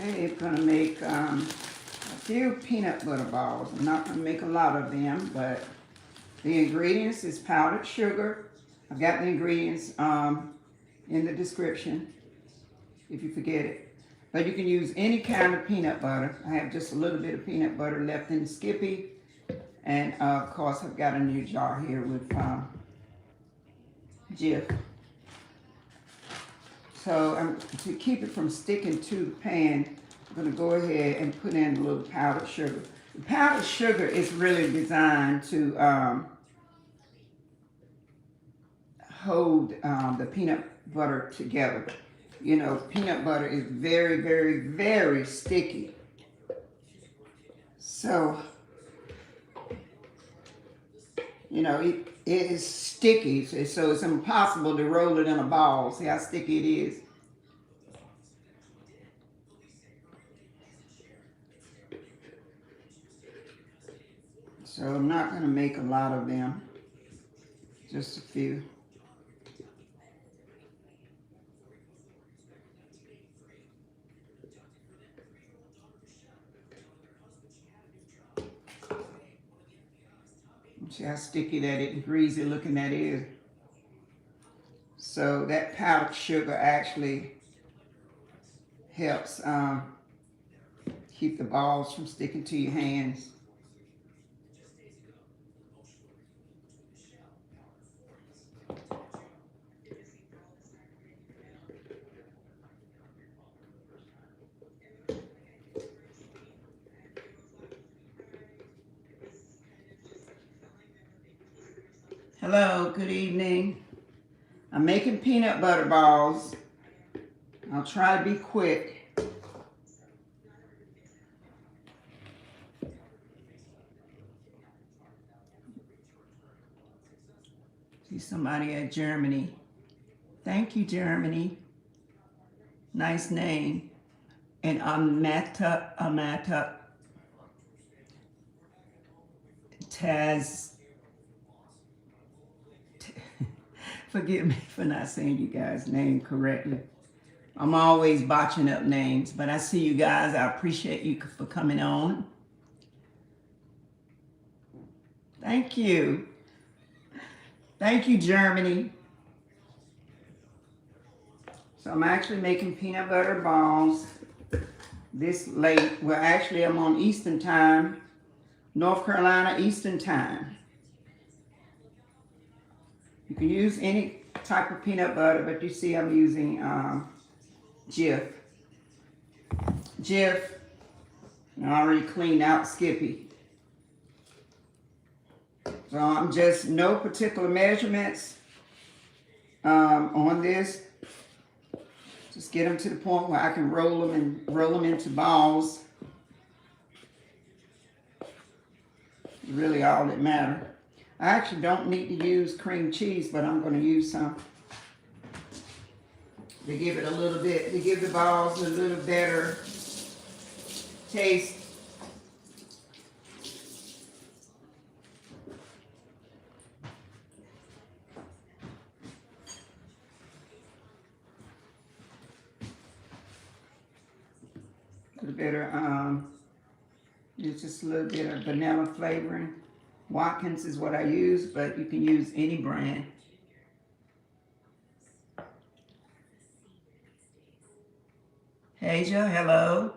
Okay, I'm gonna make a few peanut butter balls. I'm not gonna make a lot of them, but the ingredients is powdered sugar. I've got the ingredients in the description if you forget it. But you can use any kind of peanut butter. I have just a little bit of peanut butter left in the Skippy. And of course, I've got a new jar here with Jif. So to keep it from sticking to the pan, I'm going to go ahead and put in a little powdered sugar. The powdered sugar is really designed to hold the peanut butter together. You know, peanut butter is very, very, very sticky. So, you know, it is sticky, so it's impossible to roll it in a ball. See how sticky it is? So I'm not going to make a lot of them, just a few. See how sticky that is, greasy looking that is. So that powdered sugar actually helps keep the balls from sticking to your hands. Hello, good evening. I'm making peanut butter balls. I'll try to be quick. See somebody at Germany. Thank you, Germany. Nice name. And Amata Taz. Forgive me for not saying you guys' name correctly. I'm always botching up names, but I see you guys. I appreciate you for coming on. Thank you. Thank you, Germany. So I'm actually making peanut butter balls this late. Well, actually, I'm on Eastern Time, North Carolina Eastern Time. You can use any type of peanut butter, but you see I'm using Jif. Jif. I already cleaned out Skippy. So I'm just no particular measurements on this. Just get them to the point where I can roll them into balls. Really all that matters. I actually don't need to use cream cheese, but I'm going to use some to give it a little bit, to give the balls a little better taste. A little better, it's just a little bit of vanilla flavoring. Watkins is what I use, but you can use any brand. Asia, hello.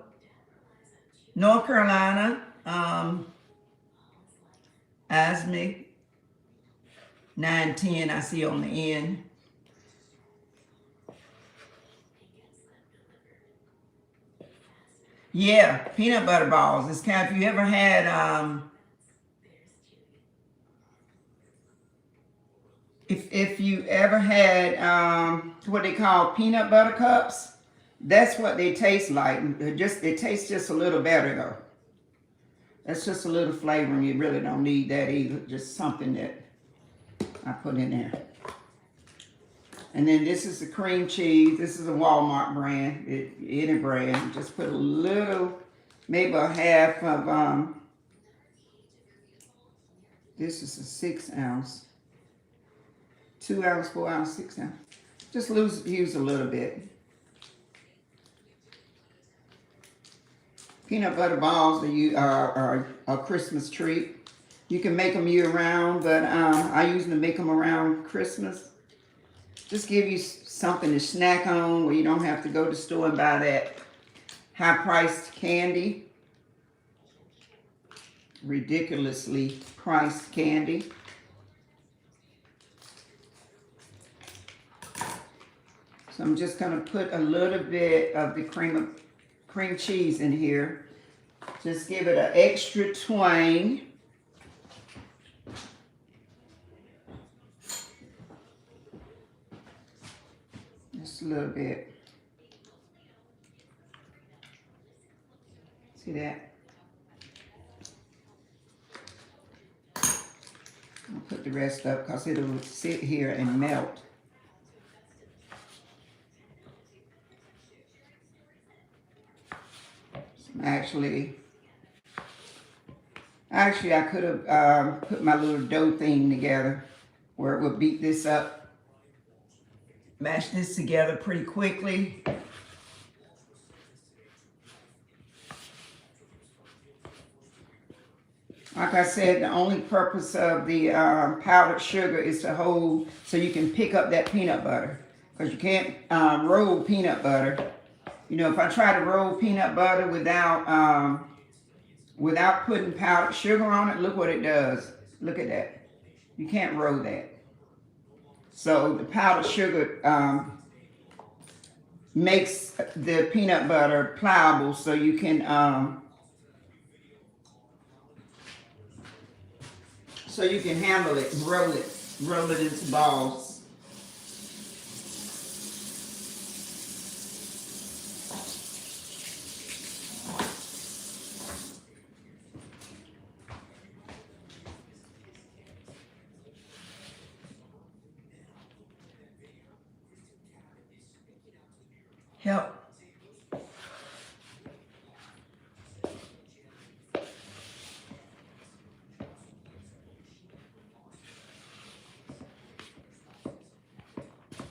North Carolina, Asmic 910 I see on the end. Yeah, peanut butter balls. It's kind of, if you ever had if you ever had what they call peanut butter cups, that's what they taste like. They taste just a little better though. That's just a little flavoring. You really don't need that either. Just something that I put in there. And then this is the cream cheese. This is a Walmart brand. Any brand. Just put a little, maybe a half of this is a 6 ounce. 2 ounce, 4 ounce, 6 ounce. Just use a little bit. peanut butter balls are a Christmas treat. You can make them year round, but I usually make them around Christmas. Just give you something to snack on where you don't have to go to the store and buy that high-priced candy. Ridiculously priced candy. So I'm just going to put a little bit of the cream cheese in here. Just give it an extra twang. Just a little bit. See that? I'll put the rest up because it'll sit here and melt. Actually, I could have put my little dough thing together where it would beat this up, mash this together pretty quickly. Like I said, the only purpose of the powdered sugar is to hold so you can pick up that peanut butter, because you can't roll peanut butter. You know, if I try to roll peanut butter without putting powdered sugar on it, look what it does. Look at that. You can't roll that. So the powdered sugar makes the peanut butter pliable, so you can handle it, roll it into balls. Help.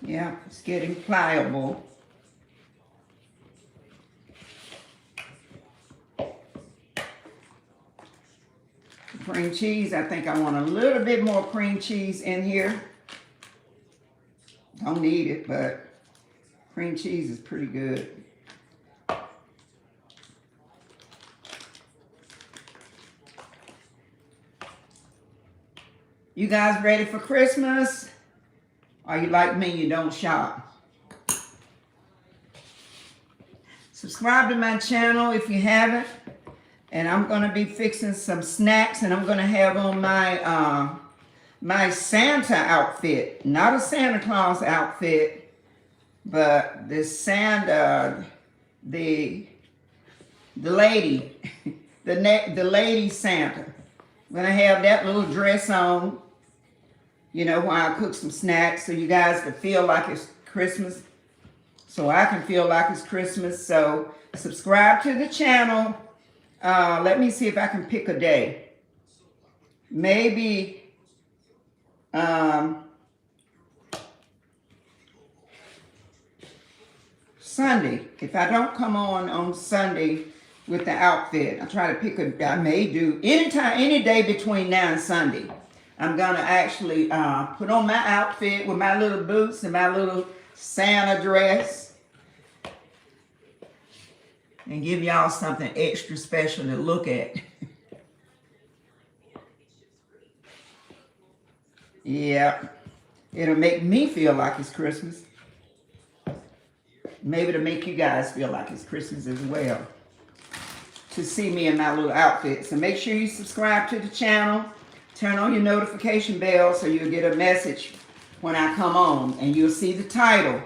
Yeah, it's getting pliable. Cream cheese, I think I want a little bit more cream cheese in here. Don't need it, but cream cheese is pretty good. You guys ready for Christmas? Are you like me, you don't shop? Subscribe to my channel if you haven't. And I'm going to be fixing some snacks, and I'm going to have on my my Santa outfit. Not a Santa Claus outfit, but the Santa, the lady, the lady Santa. I'm going to have that little dress on, you know, while I cook some snacks so you guys can feel like it's Christmas. So I can feel like it's Christmas. So subscribe to the channel. Let me see if I can pick a day. Maybe Sunday. If I don't come on Sunday with the outfit, I try to pick I may do any day between now and Sunday. I'm gonna actually put on my outfit with my little boots and my little Santa dress and give y'all something extra special to look at. Yeah, it'll make me feel like it's Christmas. Maybe to make you guys feel like it's Christmas as well, to see me in my little outfit. So make sure you subscribe to the channel. Turn on your notification bell so you'll get a message when I come on, and you'll see the title.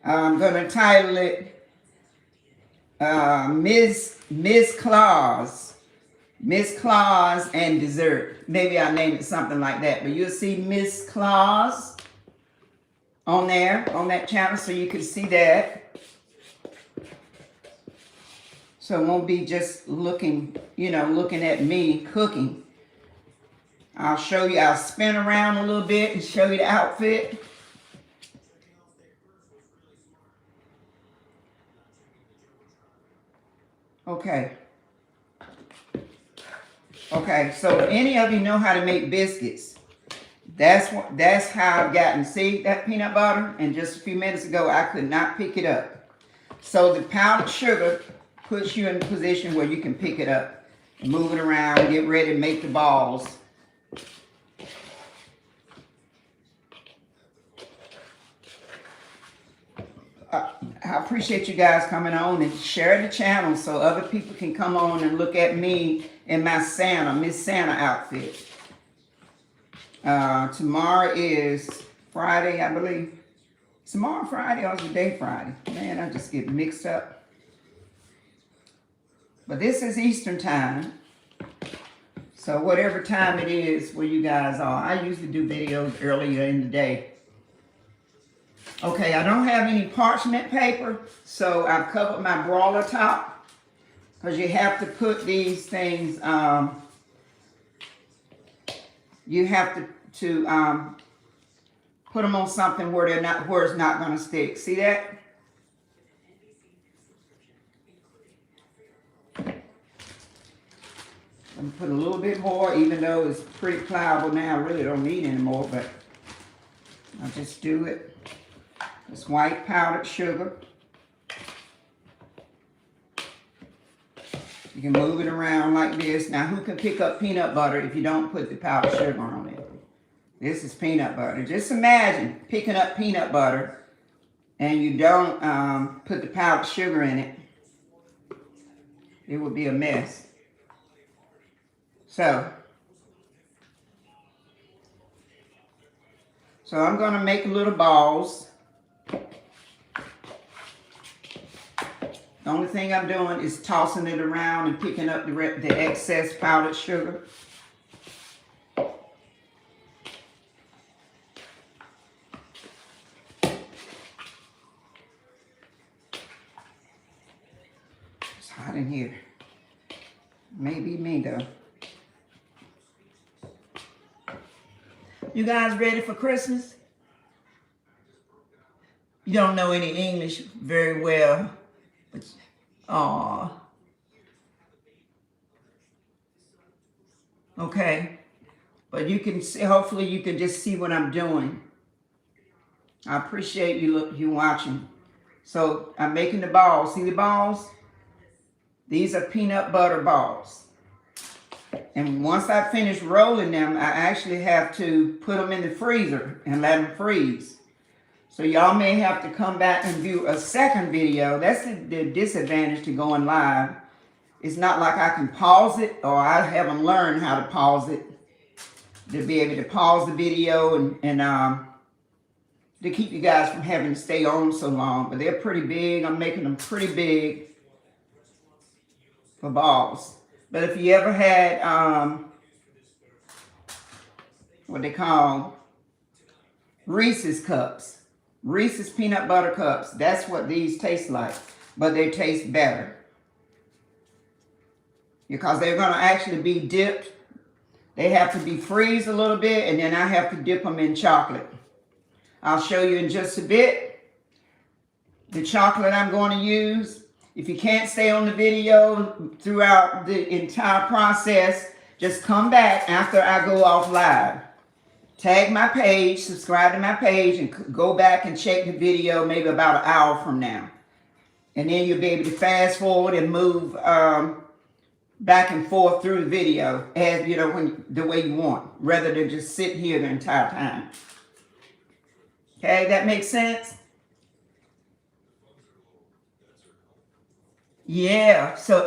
I'm going to title it Miss Claus and Dessert. Maybe I'll name it something like that, but you'll see Miss Claus on there, on that channel, so you can see that. So it won't be just looking at me cooking. I'll show you, I'll spin around a little bit and show you the outfit. Okay. Okay, so if any of you know how to make biscuits, that's how I've gotten. See that peanut butter? And just a few minutes ago, I could not pick it up. So the powdered sugar puts you in a position where you can pick it up, move it around, get ready to make the balls. I appreciate you guys coming on and share the channel so other people can come on and look at me in my Miss Santa outfit. Tomorrow is Friday, I believe. Tomorrow Friday or is the day Friday? Man, I just get mixed up. But this is Eastern time. So whatever time it is where you guys are. I usually do videos earlier in the day. Okay, I don't have any parchment paper, so I've covered my broiler top. Because you have to put these things, you have to put them on something where it's not going to stick. See that? I'm going to put a little bit more, even though it's pretty pliable now. I really don't need any more, but I'll just do it. It's white powdered sugar. You can move it around like this. Now, who can pick up peanut butter if you don't put the powdered sugar on it? This is peanut butter. Just imagine picking up peanut butter and you don't put the powdered sugar in it. It would be a mess. So I'm going to make little balls. The only thing I'm doing is tossing it around and picking up the excess powdered sugar. It's hot in here. Maybe me though. You guys ready for Christmas? You don't know any English very well. Aw. Okay. But you can see, hopefully you can just see what I'm doing. I appreciate you watching. So I'm making the balls. See the balls? These are peanut butter balls. And once I finish rolling them, I actually have to put them in the freezer and let them freeze. So y'all may have to come back and view a second video. That's the disadvantage to going live. It's not like I can pause it, or I haven't learned how to pause it. To be able to pause the video and to keep you guys from having to stay on so long. But they're pretty big. I'm making them pretty big for balls. But if you ever had what they call Reese's cups. Reese's peanut butter cups. That's what these taste like. But they taste better. Because they're going to actually be dipped. They have to be freezed a little bit. And then I have to dip them in chocolate. I'll show you in just a bit the chocolate I'm going to use. If you can't stay on the video throughout the entire process, just come back after I go off live. Tag my page, subscribe to my page, and go back and check the video maybe about an hour from now. And then you'll be able to fast forward and move back and forth through the video as you know the way you want, rather than just sit here the entire time. Okay, that makes sense? Yeah, so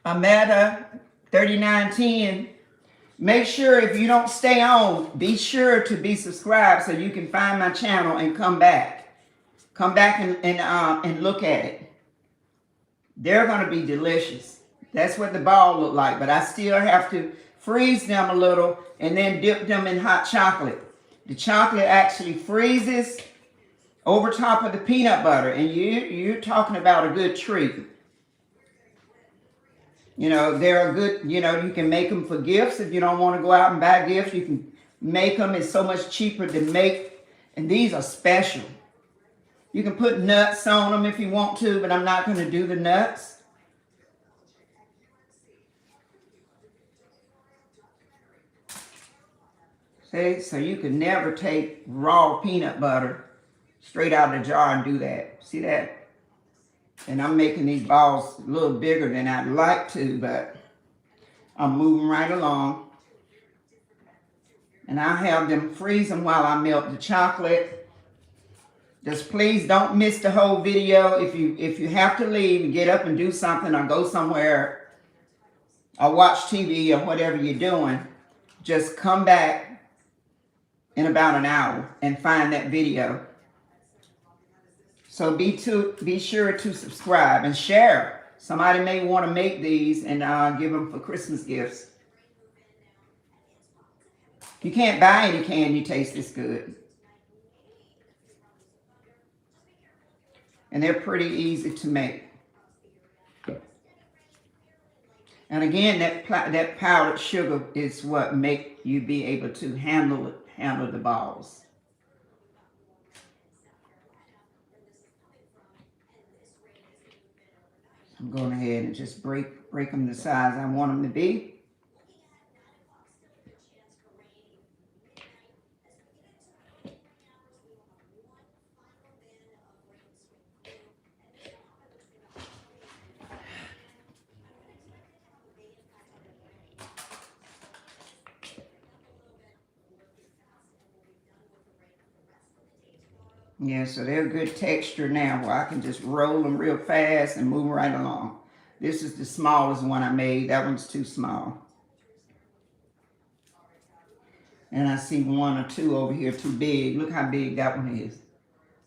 Amanda 3910. Make sure if you don't stay on, be sure to be subscribed so you can find my channel and come back. Come back and look at it. They're going to be delicious. That's what the ball look like. But I still have to freeze them a little and then dip them in hot chocolate. The chocolate actually freezes over top of the peanut butter. And you're talking about a good treat. You know, they're a good, you know, you can make them for gifts. If you don't want to go out and buy gifts, you can make them. It's so much cheaper to make. And these are special. You can put nuts on them if you want to, but I'm not going to do the nuts. See, so you can never take raw peanut butter straight out of the jar and do that. See that? And I'm making these balls a little bigger than I'd like to, but I'm moving right along. And I'll have them freeze them while I melt the chocolate. Just please don't miss the whole video. If you have to leave and get up and do something or go somewhere or watch TV or whatever you're doing, just come back in about an hour and find that video. So be sure to subscribe and share. Somebody may want to make these and give them for Christmas gifts. You can't buy any candy taste this good. And they're pretty easy to make. And again, that powdered sugar is what make you be able to handle the balls. I'm going ahead and just break them the size I want them to be. Yeah, so they're a good texture now where I can just roll them real fast and move right along. This is the smallest one I made. That one's too small. And I see one or two over here too big. Look how big that one is.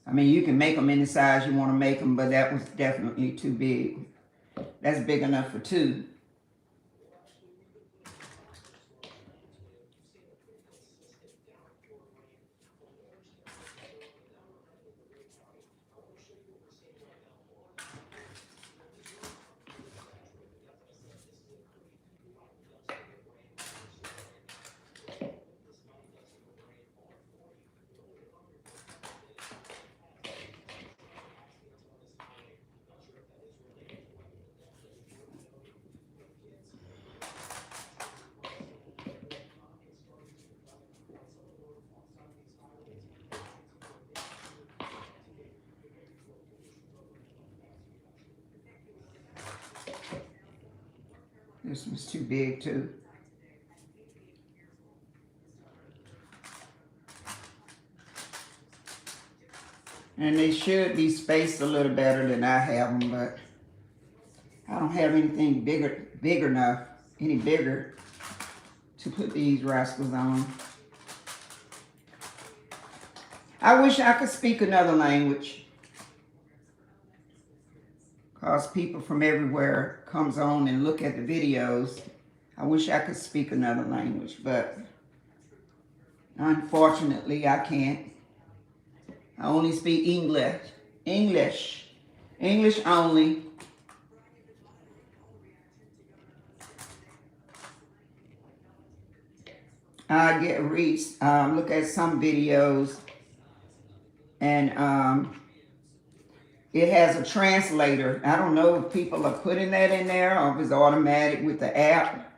I mean, you can make them any size you want to make them, but that was definitely too big. That's big enough for two. This one's too big too. And they should be spaced a little better than I have them, but I don't have anything big enough, any bigger to put these rascals on. I wish I could speak another language. Because people from everywhere comes on and look at the videos. I wish I could speak another language, but unfortunately I can't. I only speak English only. I look at some videos and it has a translator. I don't know if people are putting that in there or if it's automatic with the app.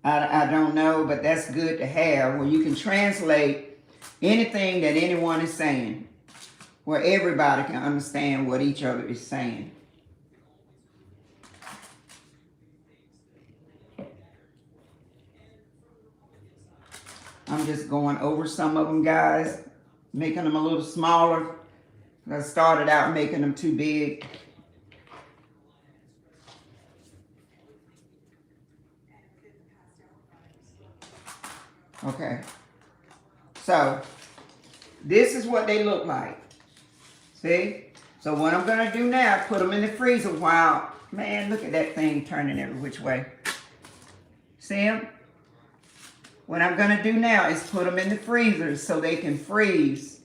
I don't know, but that's good to have where you can translate anything that anyone is saying, where everybody can understand what each other is saying. I'm just going over some of them, guys, making them a little smaller. I started out making them too big. Okay. So, this is what they look like. See? So what I'm going to do now, put them in the freezer while, man, look at that thing turning every which way. See them? What I'm going to do now is put them in the freezer so they can freeze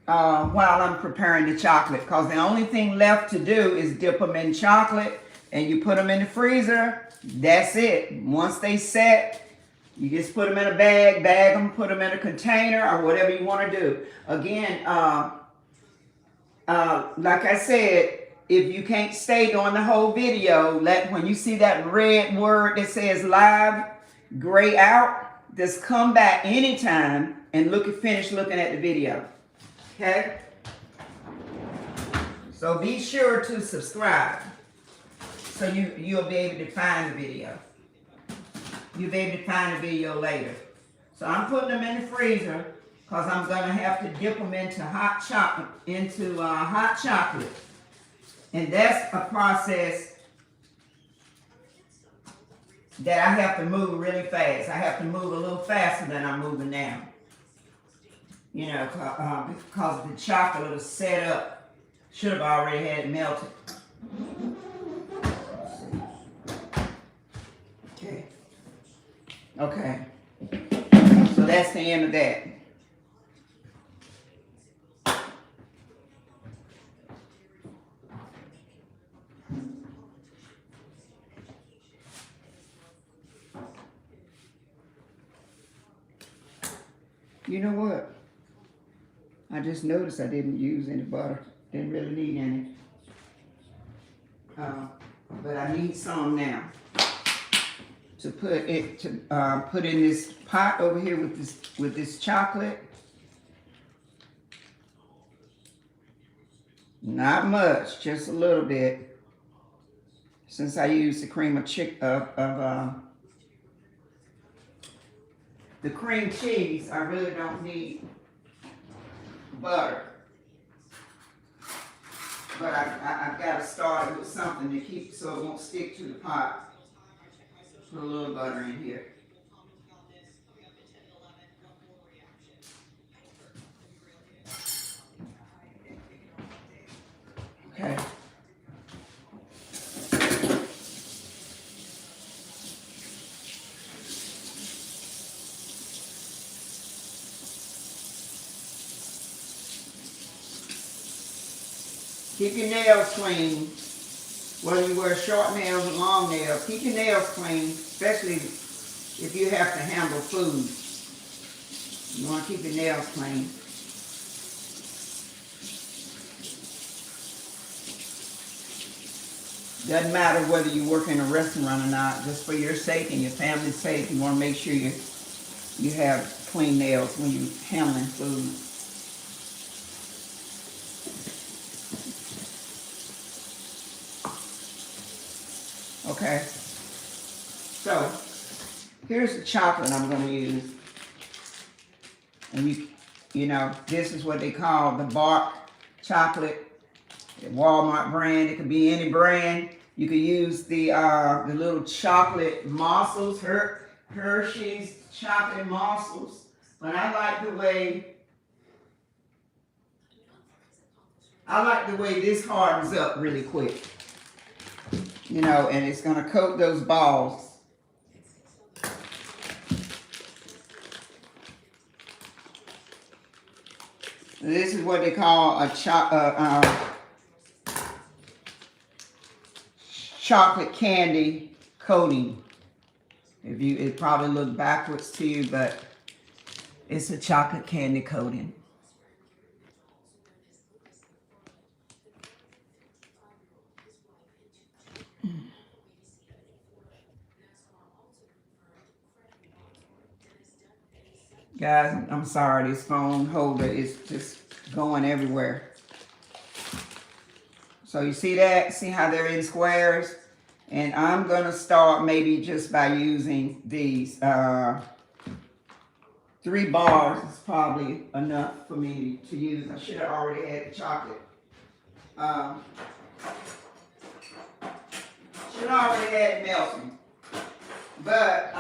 while I'm preparing the chocolate, because the only thing left to do is dip them in chocolate and you put them in the freezer. That's it. Once they set, you just put them in a bag them, put them in a container or whatever you want to do. Again, Like I said, if you can't stay during the whole video, when you see that red word that says live gray out, just come back anytime and finish looking at the video. Okay? So be sure to subscribe so you'll be able to find the video. You'll be able to find the video later. So I'm putting them in the freezer because I'm going to have to dip them into hot chocolate. And that's a process that I have to move really fast. I have to move a little faster than I'm moving now. You know, because the chocolate is set up. Should have already had it melted. Okay. Okay. So that's the end of that. You know what? I just noticed I didn't use any butter. Didn't really need any. But I need some now to put in this pot over here with this chocolate. Not much, just a little bit. Since I use the cream of the cream cheese, I really don't need butter. But I've got to start it with something to keep so it won't stick to the pot. Put a little butter in here. Okay. Keep your nails clean. Whether you wear short nails or long nails, keep your nails clean, especially if you have to handle food. You want to keep your nails clean. Doesn't matter whether you work in a restaurant or not, just for your sake and your family's sake, you want to make sure you have clean nails when you're handling food. Okay, so here's the chocolate I'm going to use. And you know, this is what they call the Bark chocolate, the Walmart brand. It could be any brand. You could use the little chocolate morsels, Hershey's chocolate morsels. But I like the way this hardens up really quick. You know, and it's going to coat those balls. This is what they call a chocolate candy coating. It probably look backwards to you, but it's a chocolate candy coating. Guys, I'm sorry, this phone holder is just going everywhere. So you see that? See how they're in squares? And I'm going to start maybe just by using these 3 bars is probably enough for me to use. I should have already had the chocolate. Should have already had it melting. But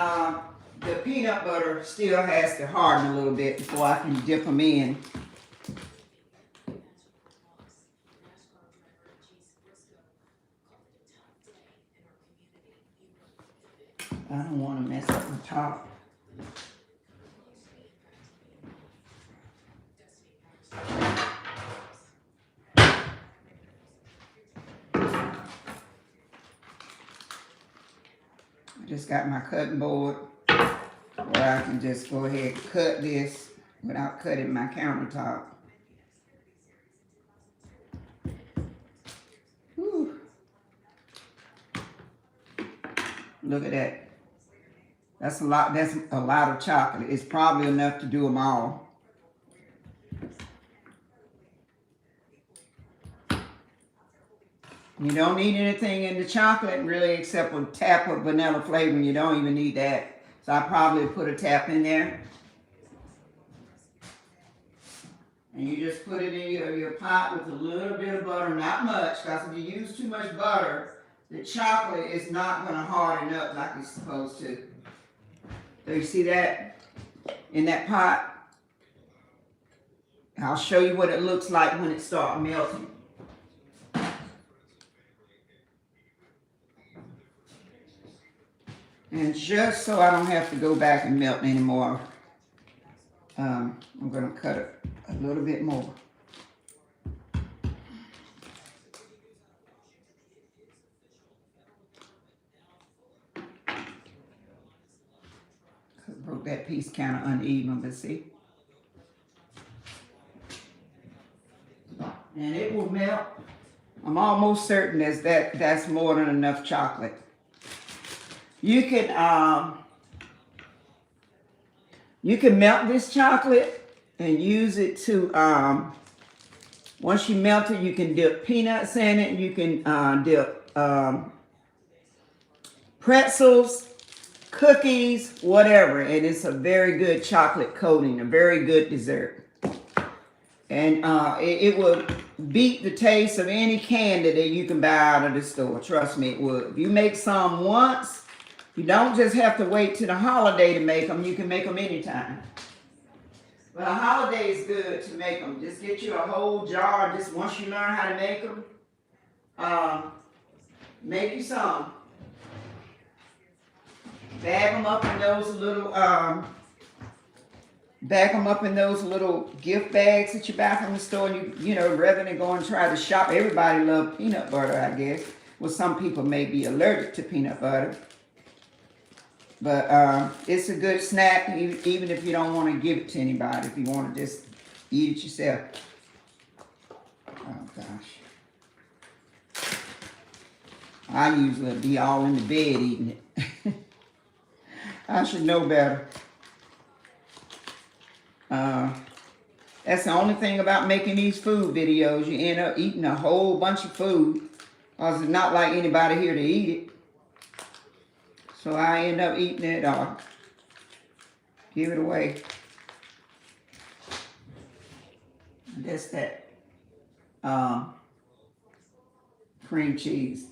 the peanut butter still has to harden a little bit before I can dip them in. I don't want to mess up the top. I just got my cutting board where I can just go ahead and cut this without cutting my countertop. Look at that. That's a lot. That's a lot of chocolate. It's probably enough to do them all. You don't need anything in the chocolate really except a tap of vanilla flavoring. You don't even need that. So I probably put a tap in there. And you just put it in your pot with a little bit of butter, not much, because if you use too much butter, the chocolate is not going to harden up like it's supposed to. So you see that in that pot? I'll show you what it looks like when it starts melting. And just so I don't have to go back and melt anymore, I'm going to cut it a little bit more. Broke that piece kind of uneven, but see? And it will melt. I'm almost certain that's more than enough chocolate. You can melt this chocolate and use it to, once you melt it, you can dip peanuts in it. You can dip pretzels, cookies, whatever. And it's a very good chocolate coating, a very good dessert. And it will beat the taste of any candy that you can buy out of the store. Trust me, it will. If you make some once, you don't just have to wait till the holiday to make them. You can make them anytime. But a holiday is good to make them. Just get you a whole jar. Just once you learn how to make them, make you some. Bag them up in those little gift bags that you buy from the store. You know, rather than go and try to shop. Everybody loves peanut butter, I guess. Well, some people may be allergic to peanut butter. But it's a good snack, even if you don't want to give it to anybody. If you want to just eat it yourself. Oh, gosh. I usually be all in the bed eating it. I should know better. That's the only thing about making these food videos. You end up eating a whole bunch of food. Because it's not like anybody here to eat it. So I end up eating it or give it away. That's that cream cheese.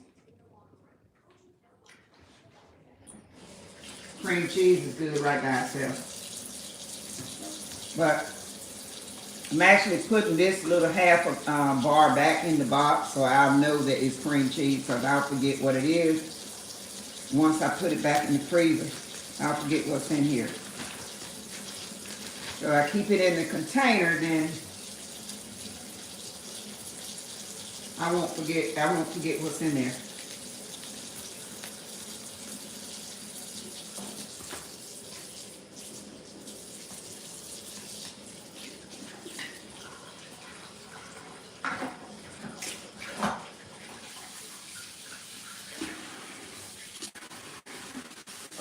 Cream cheese is good right by itself. But I'm actually putting this little half of bar back in the box so I'll know that it's cream cheese because I'll forget what it is. Once I put it back in the freezer, I'll forget what's in here. So I keep it in the container, then I won't forget what's in there.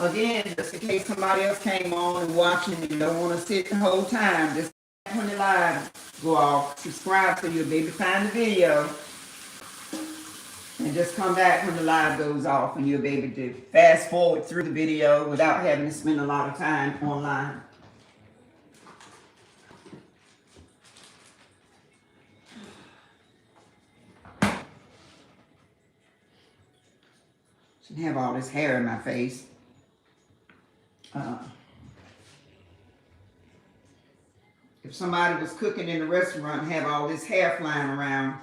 Again, just in case somebody else came on and watching and you don't want to sit the whole time, just when the live go off, subscribe so you'll be able to find the video. And just come back when the live goes off and you'll be able to fast forward through the video without having to spend a lot of time online. Shouldn't have all this hair in my face. If somebody was cooking in a restaurant and have all this hair flying around,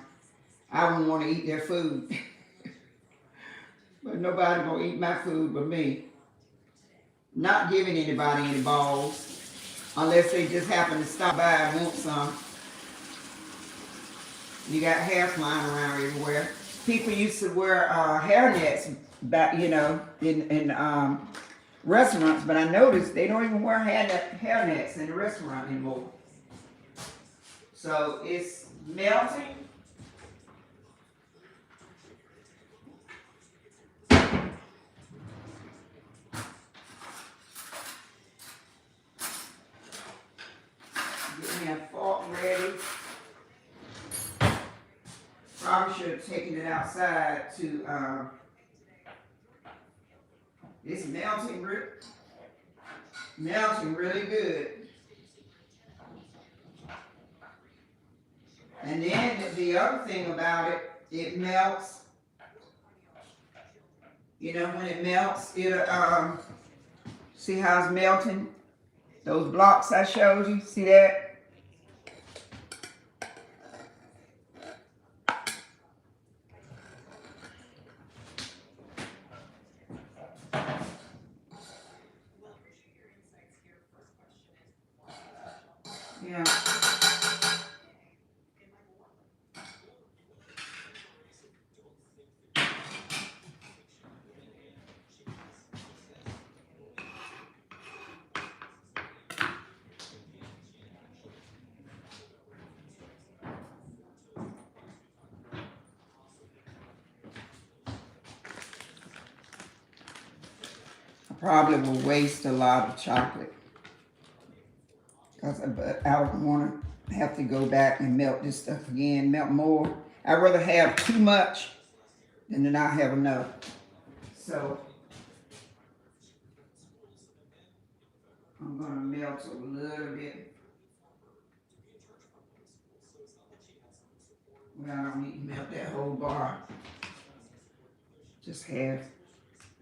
I wouldn't want to eat their food. But nobody gonna eat my food but me. Not giving anybody any balls unless they just happen to stop by and want some. You got hair flying around everywhere. People used to wear hair nets back, you know, in restaurants, but I noticed they don't even wear hair nets in the restaurant anymore. So it's melting. should have taken it outside to, it's melting really good. And then the other thing about it, it melts. You know, when it melts, it'll, see how it's melting? Those blocks I showed you, see that? Yeah. Probably will waste a lot of chocolate because I don't want to have to go back and melt this stuff again, melt more. I'd rather have too much than to not have enough. So I'm going to melt a little bit. Well, I don't need to melt that whole bar. Just half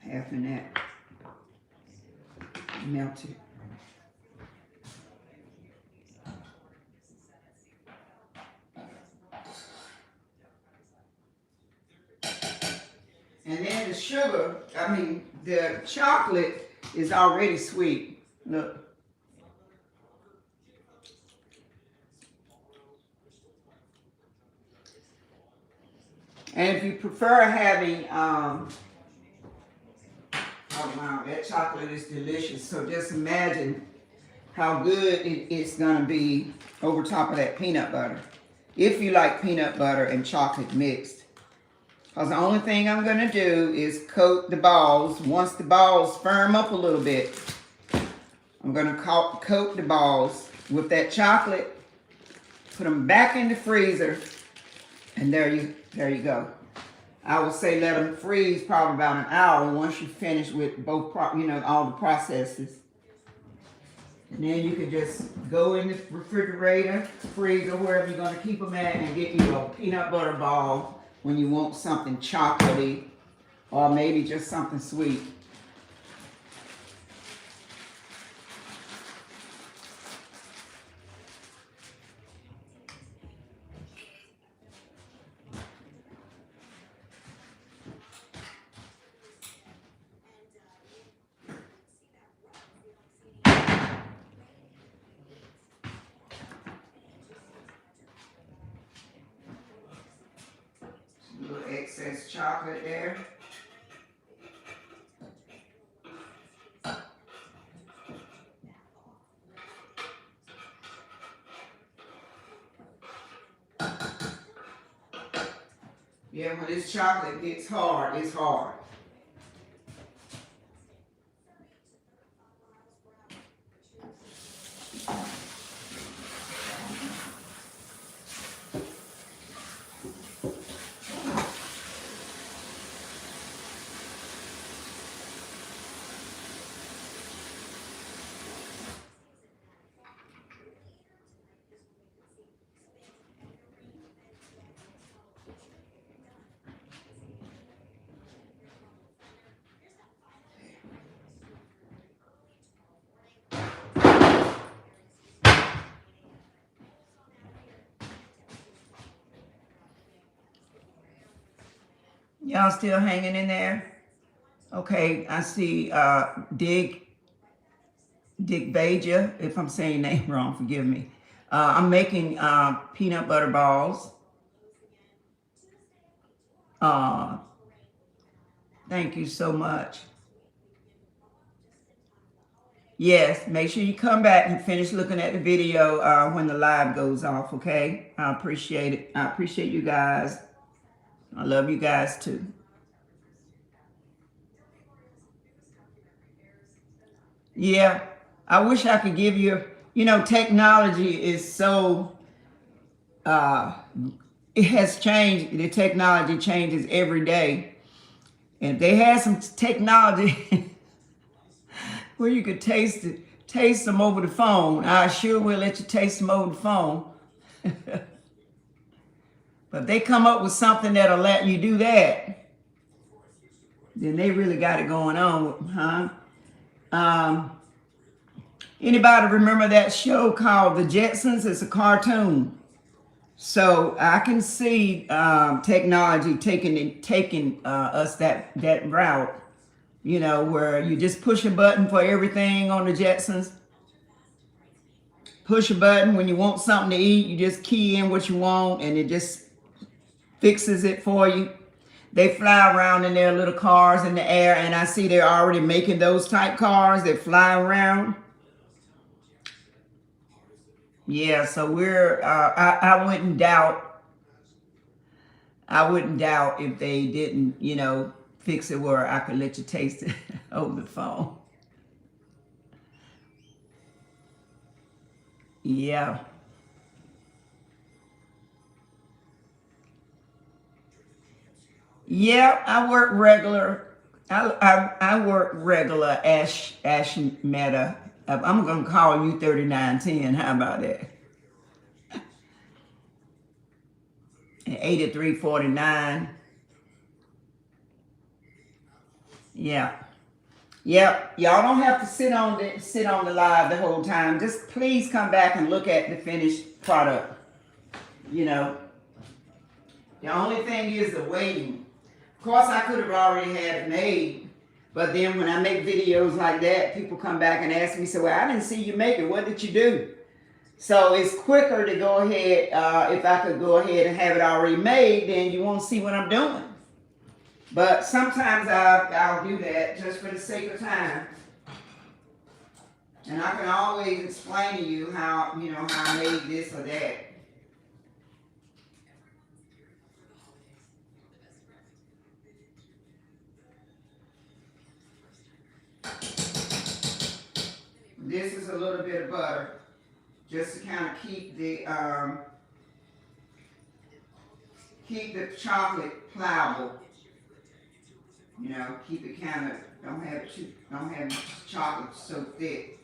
in that. Melt it. And then the sugar, the chocolate is already sweet. Look. And if you prefer having, oh wow, that chocolate is delicious. So just imagine how good it's gonna be over top of that peanut butter. If you like peanut butter and chocolate mixed. Because the only thing I'm gonna do is coat the balls. Once the balls firm up a little bit, I'm gonna coat the balls with that chocolate, put them back in the freezer, and there you go. I would say let them freeze probably about an hour once you finish with both, all the processes. And then you can just go in the refrigerator, freezer, wherever you're gonna keep them at, and get you a peanut butter ball when you want something chocolatey or maybe just something sweet. Excess chocolate there. Yeah, when this chocolate gets hard, it's hard. Y'all still hanging in there? Okay, I see Dick Baja, if I'm saying your name wrong, forgive me. I'm making peanut butter balls. Thank you so much. Yes, make sure you come back and finish looking at the video when the live goes off, okay? I appreciate it. I appreciate you guys. I love you guys too. Yeah, I wish I could give you, technology is so it has changed. The technology changes every day. And if they had some technology where you could taste them over the phone, I sure will let you taste them over the phone. But if they come up with something that'll let you do that, then they really got it going on, huh? Anybody remember that show called The Jetsons? It's a cartoon. So I can see technology taking us that route, you know, where you just push a button for everything on the Jetsons. Push a button when you want something to eat, you just key in what you want and it just fixes it for you. They fly around in their little cars in the air, and I see they're already making those type cars that fly around. Yeah, so we're I wouldn't doubt if they didn't, you know, fix it where I could let you taste it over the phone. Yeah. Yeah, I work regular. I work regular Ash Meta. I'm gonna call you 3910. How about that? And 8349. Yeah. Yep. Y'all don't have to sit on the live the whole time. Just please come back and look at the finished product. You know. The only thing is the waiting. Of course, I could have already had it made, but then when I make videos like that, people come back and ask me, so, well, I didn't see you make it. What did you do? So it's quicker to go ahead, if I could go ahead and have it already made, then you won't see what I'm doing. But sometimes I'll do that just for the sake of time. And I can always explain to you how, you know, how I made this or that. This is a little bit of butter, just to kind of keep the chocolate pliable. You know, keep it kind of don't have chocolate so thick.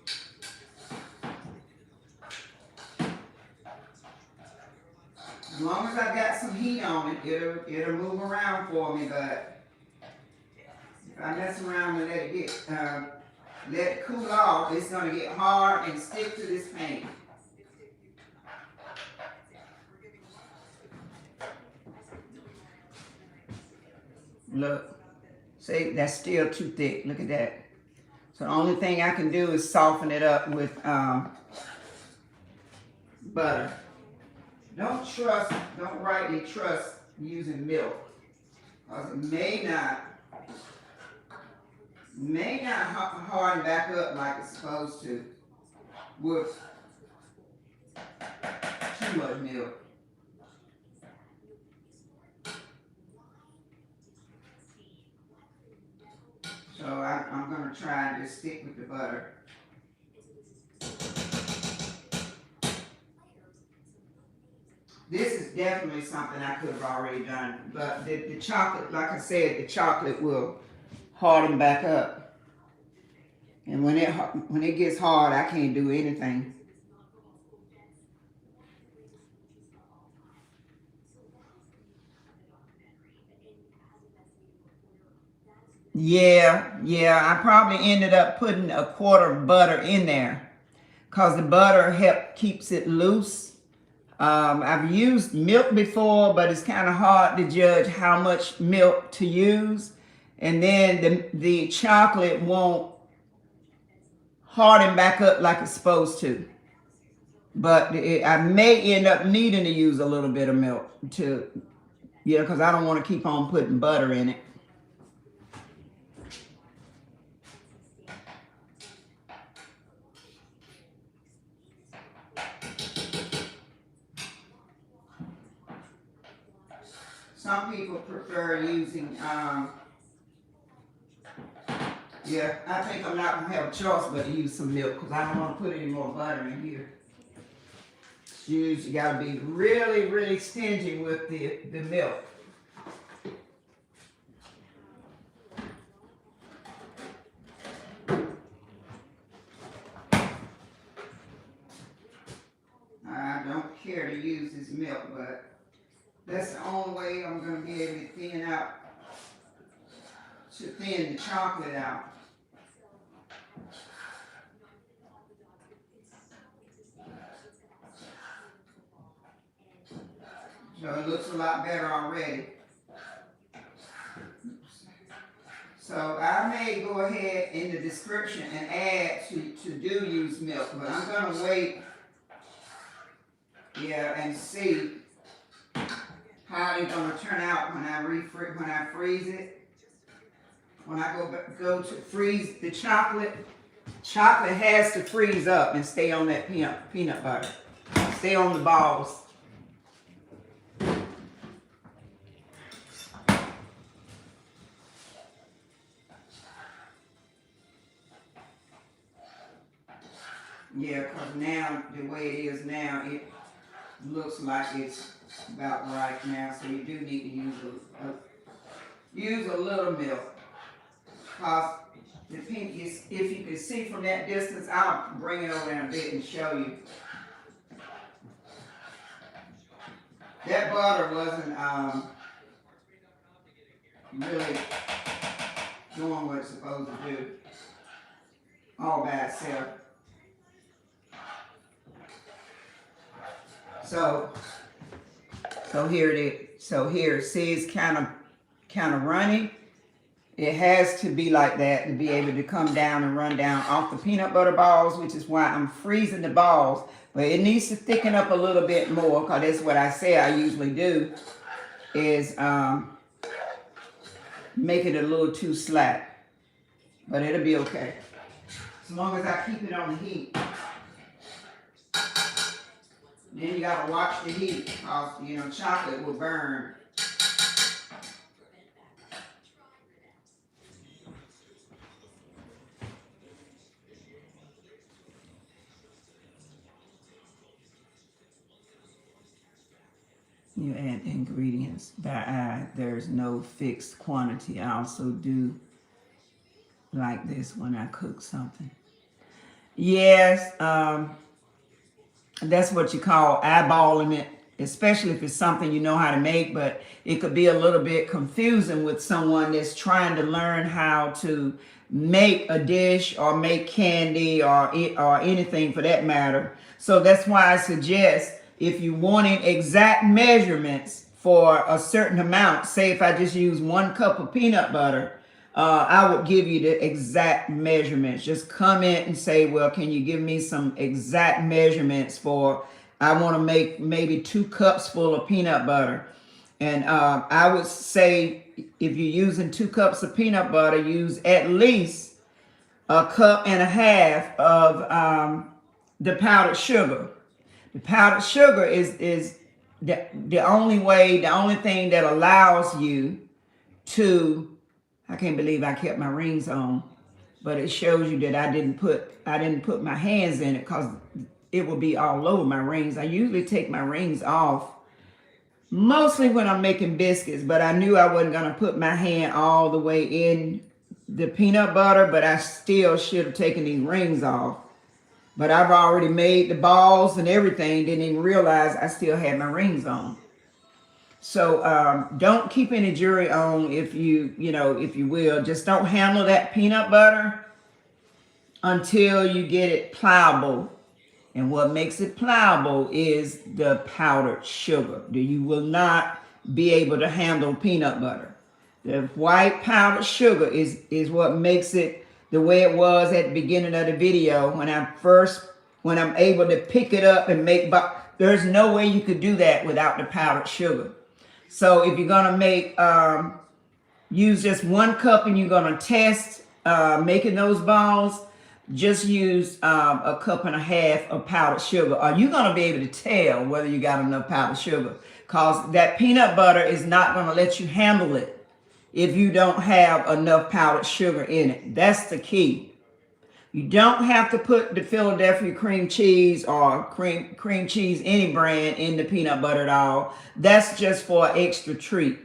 As long as I got some heat on it, it'll move around for me. But if I mess around and let it cool off, it's going to get hard and stick to this pan. Look, see, that's still too thick. Look at that. So the only thing I can do is soften it up with butter. Don't rightly trust using milk, because it may not harden back up like it's supposed to with too much milk. So I'm going to try and just stick with the butter. This is definitely something I could have already done, but the chocolate, like I said, the chocolate will harden back up. And when it gets hard, I can't do anything. Yeah, I probably ended up putting a quarter of butter in there because the butter keeps it loose. I've used milk before, but it's kind of hard to judge how much milk to use. And then the chocolate won't harden back up like it's supposed to. But I may end up needing to use a little bit of milk because I don't want to keep on putting butter in it. Some people prefer using, yeah, I think I'm not going to have a choice but to use some milk because I don't want to put any more butter in here. You gotta be really, really stingy with the milk. I don't care to use this milk, but that's the only way I'm gonna be able to thin the chocolate out. So it looks a lot better already. So I may go ahead in the description and add to do use milk, but I'm gonna wait, and see how they're gonna turn out when I freeze it. When I go to freeze the chocolate has to freeze up and stay on that peanut butter, stay on the balls. Yeah, because now, the way it is now, it looks like it's about right now. So you do need to use a little milk. Because if you can see from that distance, I'll bring it over in a bit and show you. That butter wasn't really doing what it's supposed to do all by itself. So here it is. So here, see, it's kind of runny. It has to be like that to be able to come down and run down off the peanut butter balls, which is why I'm freezing the balls. But it needs to thicken up a little bit more, because that's what I say I usually do, is make it a little too slack. But it'll be okay, as long as I keep it on the heat. Then you gotta watch the heat, because chocolate will burn. You add ingredients by eye. There's no fixed quantity. I also do like this when I cook something. Yes, that's what you call eyeballing it, especially if it's something you know how to make, but it could be a little bit confusing with someone that's trying to learn how to make a dish or make candy or anything for that matter. So that's why I suggest, if you wanted exact measurements for a certain amount, say if I just use 1 cup of peanut butter, I would give you the exact measurements. Just comment and say, well, can you give me some exact measurements for, I want to make maybe 2 cups full of peanut butter. And I would say, if you're using 2 cups of peanut butter, use at least 1.5 cups of the powdered sugar. The powdered sugar is the only thing that allows you to, I can't believe I kept my rings on, but it shows you that I didn't put my hands in it, because it will be all over my rings. I usually take my rings off mostly when I'm making biscuits, but I knew I wasn't gonna put my hand all the way in the peanut butter, but I still should have taken these rings off. But I've already made the balls and everything, didn't even realize I still had my rings on. So don't keep any jury on, if you will. Just don't handle that peanut butter until you get it pliable. And what makes it pliable is the powdered sugar. You will not be able to handle peanut butter. The white powdered sugar is what makes it the way it was at the beginning of the video when I'm able to pick it up and make, there's no way you could do that without the powdered sugar. So if you're gonna make, use just 1 cup and you're gonna test making those balls, just use 1.5 cups of powdered sugar. Are you gonna be able to tell whether you got enough powdered sugar? Because that peanut butter is not gonna let you handle it if you don't have enough powdered sugar in it. That's the key. You don't have to put the Philadelphia cream cheese or cream cheese, any brand, in the peanut butter at all. That's just for an extra treat.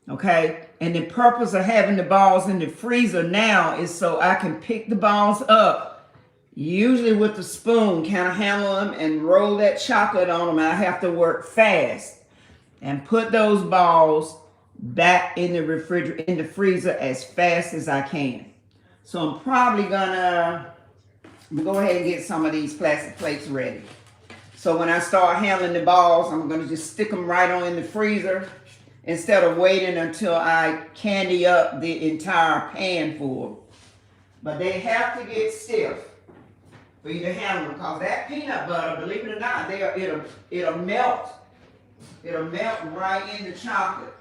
Okay? And the purpose of having the balls in the freezer now is so I can pick the balls up, usually with a spoon, kind of handle them and roll that chocolate on them. I have to work fast and put those balls back in the refrigerator, in the freezer, as fast as I can. So I'm probably gonna go ahead and get some of these plastic plates ready. So when I start handling the balls, I'm gonna just stick them right on in the freezer instead of waiting until I candy up the entire pan full. But they have to get stiff for you to handle them, because that peanut butter, believe it or not, it'll melt. It'll melt right in the chocolate.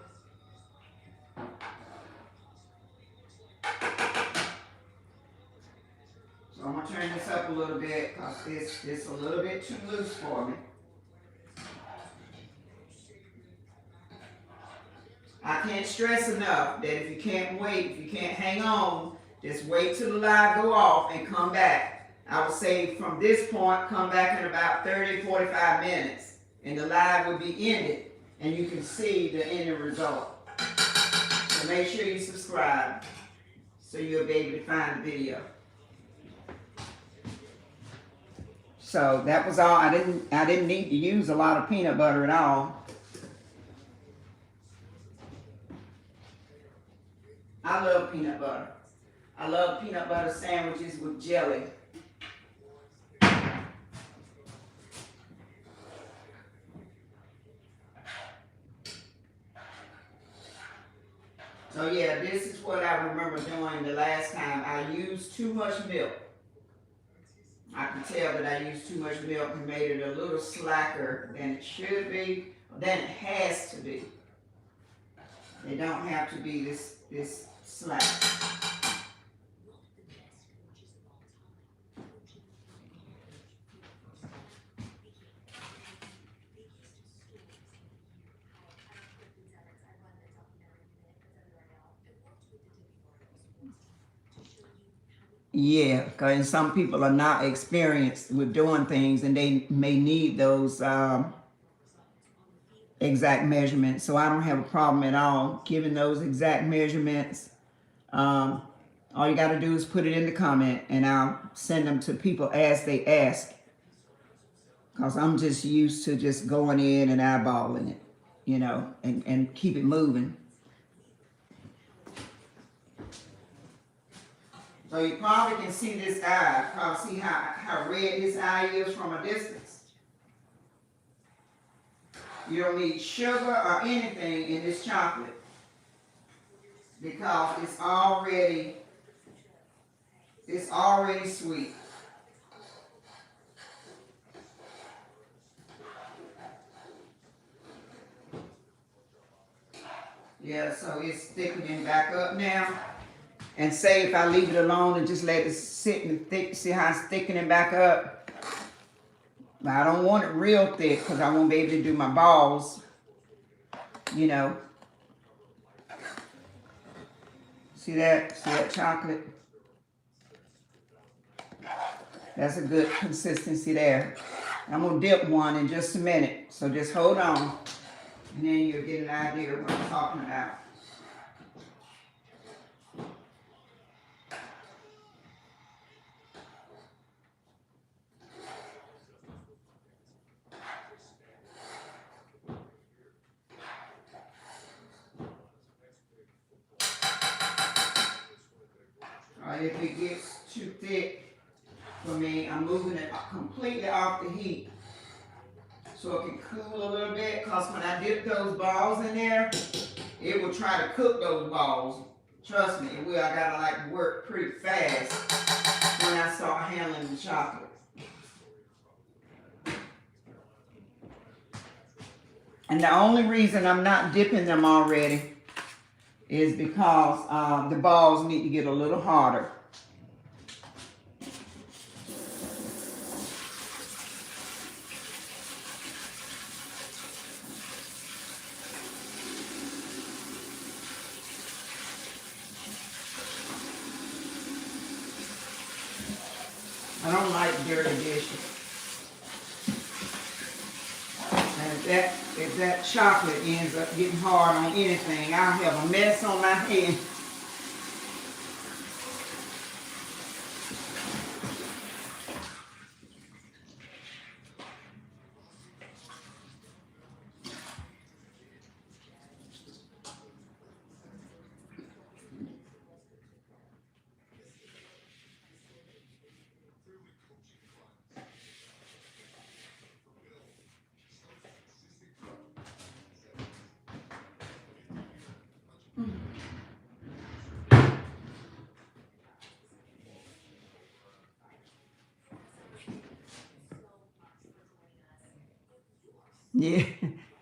So I'm going to turn this up a little bit because it's a little bit too loose for me. I can't stress enough that if you can't wait, if you can't hang on, just wait till the light go off and come back. I would say from this point, come back in about 30, 45 minutes, and the live will be ended, and you can see the ending result. So make sure you subscribe so you'll be able to find the video. So that was all. I didn't need to use a lot of peanut butter at all. I love peanut butter. I love peanut butter sandwiches with jelly. So yeah, this is what I remember doing the last time. I used too much milk. I can tell that I used too much milk and made it a little slacker than it should be, than it has to be. They don't have to be this slack. Yeah, because some people are not experienced with doing things and they may need those exact measurements. So I don't have a problem at all giving those exact measurements. All you got to do is put it in the comment and I'll send them to people as they ask. Because I'm just used to just going in and eyeballing it, you know, and keep it moving. So you probably can see this eye. Probably see how red this eye is from a distance. You don't need sugar or anything in this chocolate because it's already sweet. Yeah, so it's thickening back up now. And say if I leave it alone and just let it sit and thick, see how it's thickening back up. But I don't want it real thick because I won't be able to do my balls, you know. See that? See that chocolate? That's a good consistency there. I'm going to dip one in just a minute. So just hold on. And then you'll get an idea of what I'm talking about. If it gets too thick for me, I'm moving it completely off the heat so it can cool a little bit, because when I dip those balls in there, it will try to cook those balls. Trust me, it will. I gotta like work pretty fast when I start handling the chocolate. And the only reason I'm not dipping them already is because the balls need to get a little harder. I don't like dirty dishes. And if that chocolate ends up getting hard on anything, I'll have a mess on my hand. Yeah,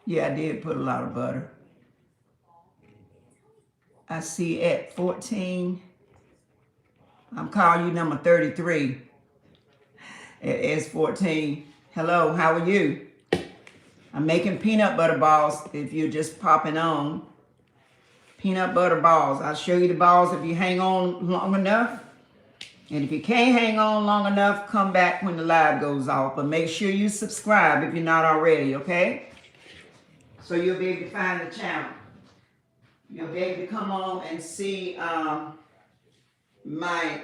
yeah, I did put a lot of butter. I see at 14, I'm calling you number 33 at S14. Hello, how are you? I'm making peanut butter balls if you're just popping on. Peanut butter balls. I'll show you the balls if you hang on long enough. And if you can't hang on long enough, come back when the live goes off. But make sure you subscribe if you're not already, okay? So you'll be able to find the channel. You'll be able to come on and see my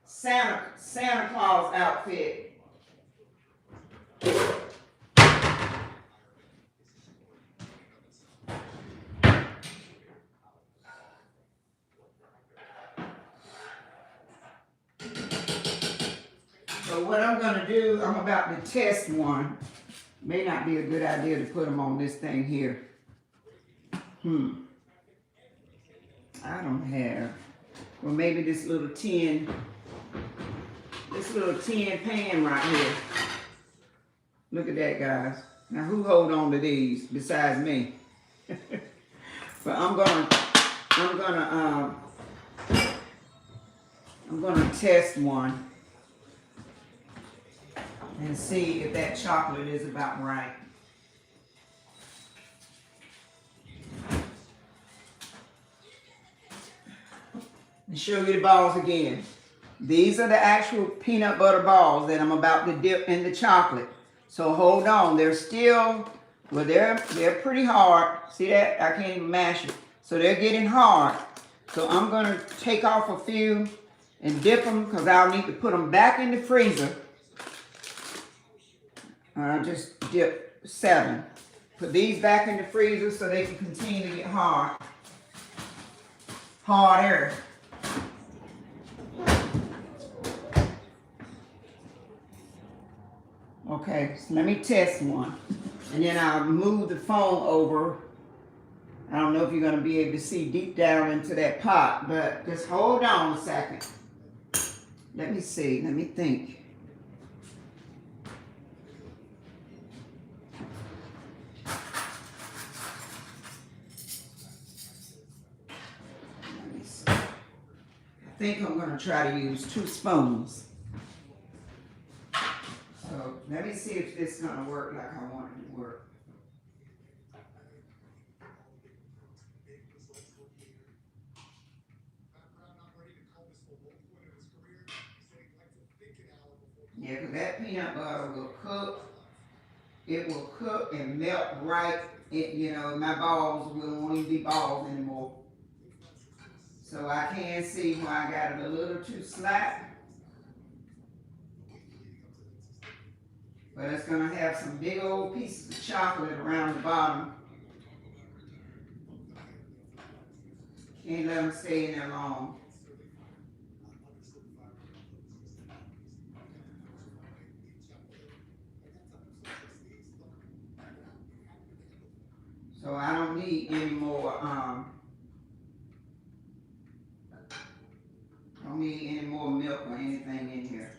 Santa Claus outfit. So what I'm going to do, I'm about to test one. May not be a good idea to put them on this thing here. I don't have. Well, maybe this little tin pan right here. Look at that, guys. Now, who hold on to these besides me? But I'm gonna test one and see if that chocolate is about right. And show you the balls again. These are the actual peanut butter balls that I'm about to dip in the chocolate. So hold on, they're still, well, they're pretty hard. See that? I can't even mash it. So they're getting hard. So I'm gonna take off a few and dip them because I'll need to put them back in the freezer. I just dip 7. Put these back in the freezer so they can continue to get harder. Okay, so let me test one. And then I'll move the phone over. I don't know if you're going to be able to see deep down into that pot, but just hold on a second. Let me see. Let me think. Let me see. I think I'm going to try to use 2 spoons. So let me see if this is going to work like I want it to work. Yeah, because that peanut butter will cook. It will cook and melt right. My balls won't even be balls anymore. So I can see why I got it a little too slack. But it's going to have some big old pieces of chocolate around the bottom. Can't let them stay in there long. So I don't need any more, milk or anything in here.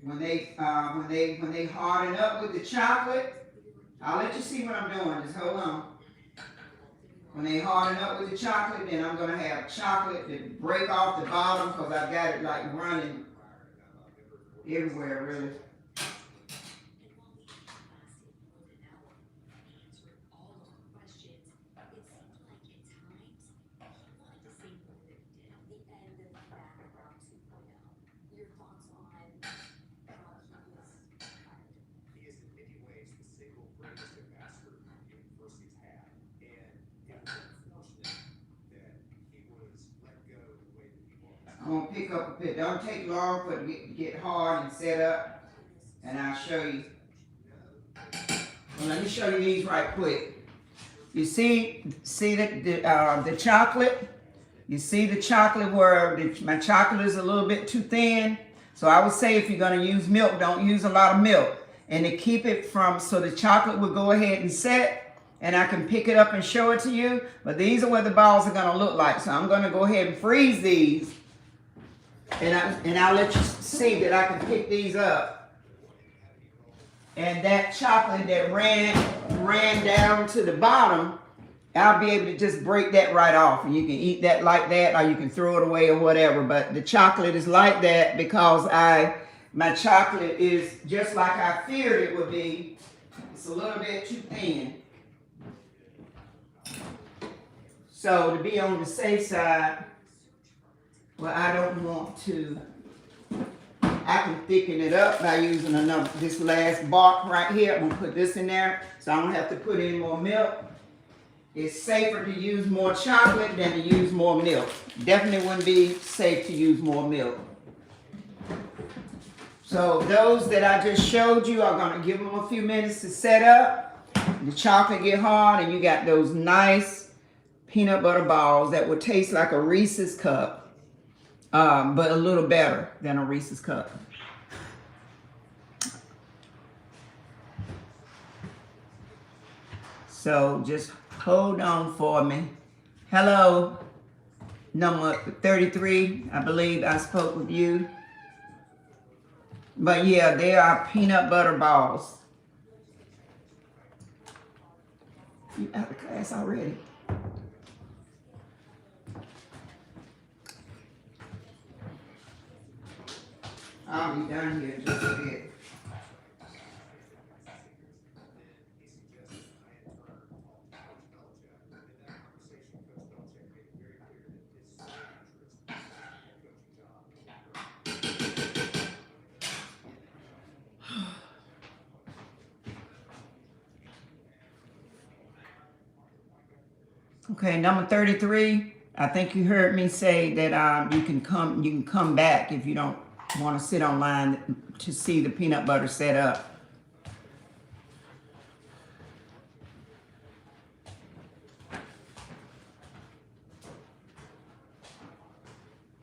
When they harden up with the chocolate, I'll let you see what I'm doing. Just hold on. When they harden up with the chocolate, then I'm gonna have chocolate that break off the bottom because I've got it like running everywhere, really. pick up a bit. Don't take long for it to get hard and set up. And I'll show you. Well, let me show you these right quick. You see the chocolate? You see the chocolate where my chocolate is a little bit too thin. So I would say if you're going to use milk, don't use a lot of milk. And to keep it from, so the chocolate will go ahead and set, and I can pick it up and show it to you. But these are what the balls are going to look like. So I'm going to go ahead and freeze these. And I'll let you see that I can pick these up. And that chocolate that ran down to the bottom, I'll be able to just break that right off. And you can eat that like that, or you can throw it away or whatever. But the chocolate is like that because my chocolate is just like I feared it would be. It's a little bit too thin. So to be on the safe side, well, I don't want to, I can thicken it up by using this last bark right here. I'm gonna put this in there so I don't have to put any more milk. It's safer to use more chocolate than to use more milk. Definitely wouldn't be safe to use more milk. So those that I just showed you, I'm gonna give them a few minutes to set up. The chocolate get hard and you got those nice peanut butter balls that would taste like a Reese's cup, but a little better than a Reese's cup. So just hold on for me. Hello, number 33, I believe I spoke with you. But yeah, they are peanut butter balls. You out of class already? I'll be done here in just a bit. Okay, number 33. I think you heard me say that you can come back if you don't want to sit online to see the peanut butter set up.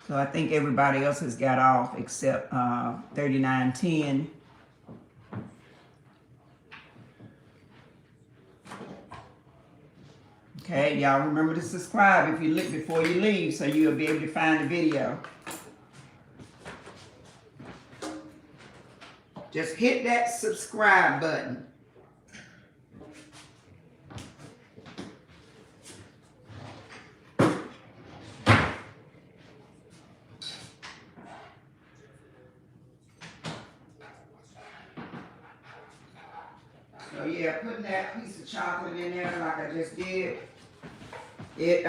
So I think everybody else has got off except 3910. Okay, y'all remember to subscribe if you look before you leave so you'll be able to find the video. Just hit that subscribe button. So yeah, putting that piece of chocolate in there like I just did, it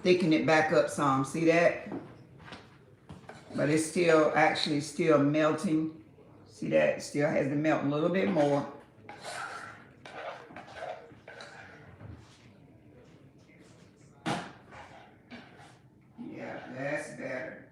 thickened it back up some. See that? But it's still actually still melting. See that? It still has to melt a little bit more. Yeah, that's better.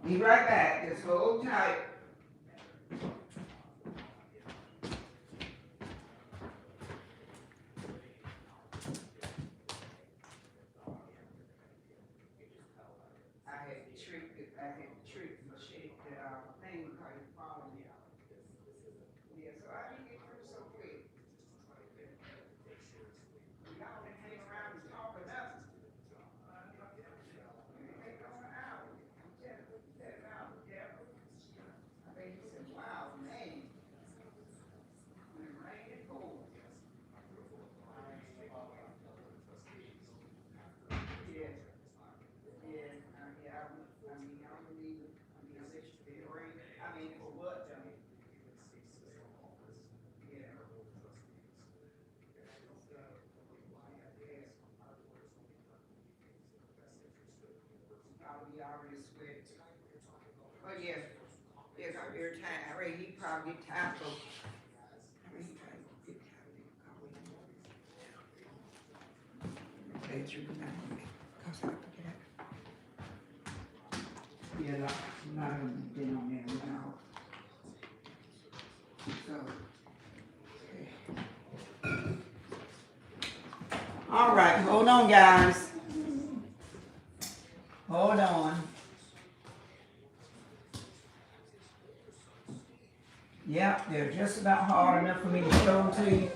Be right back. Just hold tight. I had to treat the shit, the thing because it's falling out. Yeah, so I didn't get through so quick. Y'all been hanging around and talking up. It ain't going out. I'm telling you, set it out, yeah. he already sweat. Oh yeah, yeah, got very tired. I reckon he probably get tired of. I mean, he trying to get tired of play through the night. Cause I forget. Yeah, a lot of them been on there now. So, okay. All right, hold on, guys. Hold on. Yep, they're just about hard enough for me to show them to you.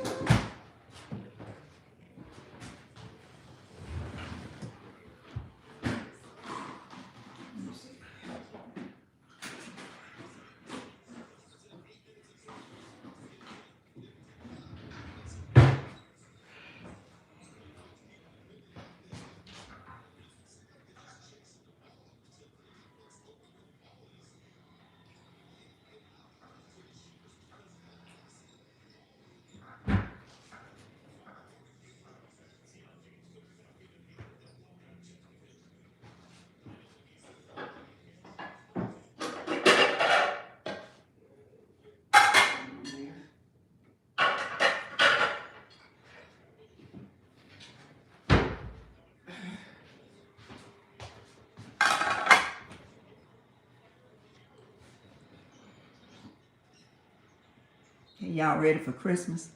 Okay, y'all ready for Christmas?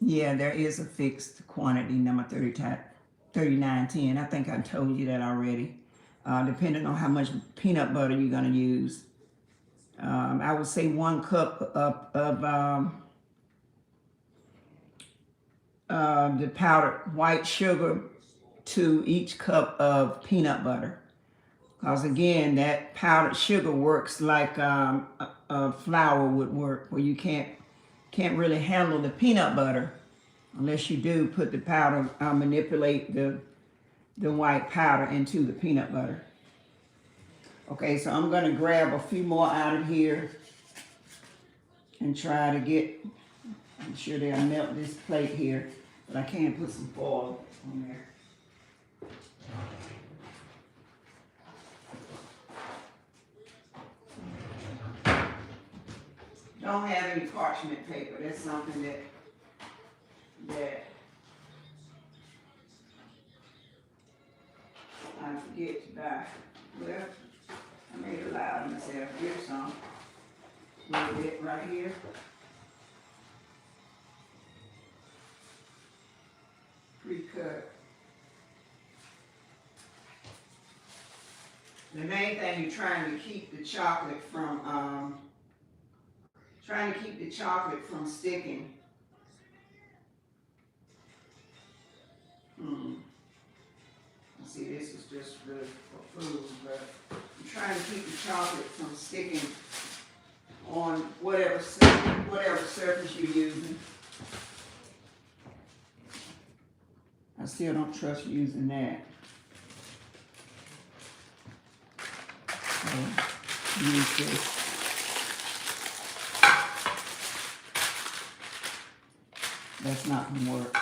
Yeah, there is a fixed quantity, number 3910. I think I told you that already. Depending on how much peanut butter you're going to use. I would say 1 cup of the powdered white sugar to each cup of peanut butter. Because again, that powdered sugar works like a flour would work, where you can't really handle the peanut butter unless you do put the powder, manipulate the white powder into the peanut butter. Okay, so I'm gonna grab a few more out of here and try to get, I'm sure they'll melt this plate here, but I can put some foil on there. Don't have any parchment paper. That's something that I forget to buy. Well, I made a lot of myself. Here's some. A little bit right here. Pre-cut. The main thing, you're trying to keep the chocolate from sticking. See, this is just really for food, but I'm trying to keep the chocolate from sticking on whatever surface you're using. I still don't trust using that. So, use this. That's not going to work.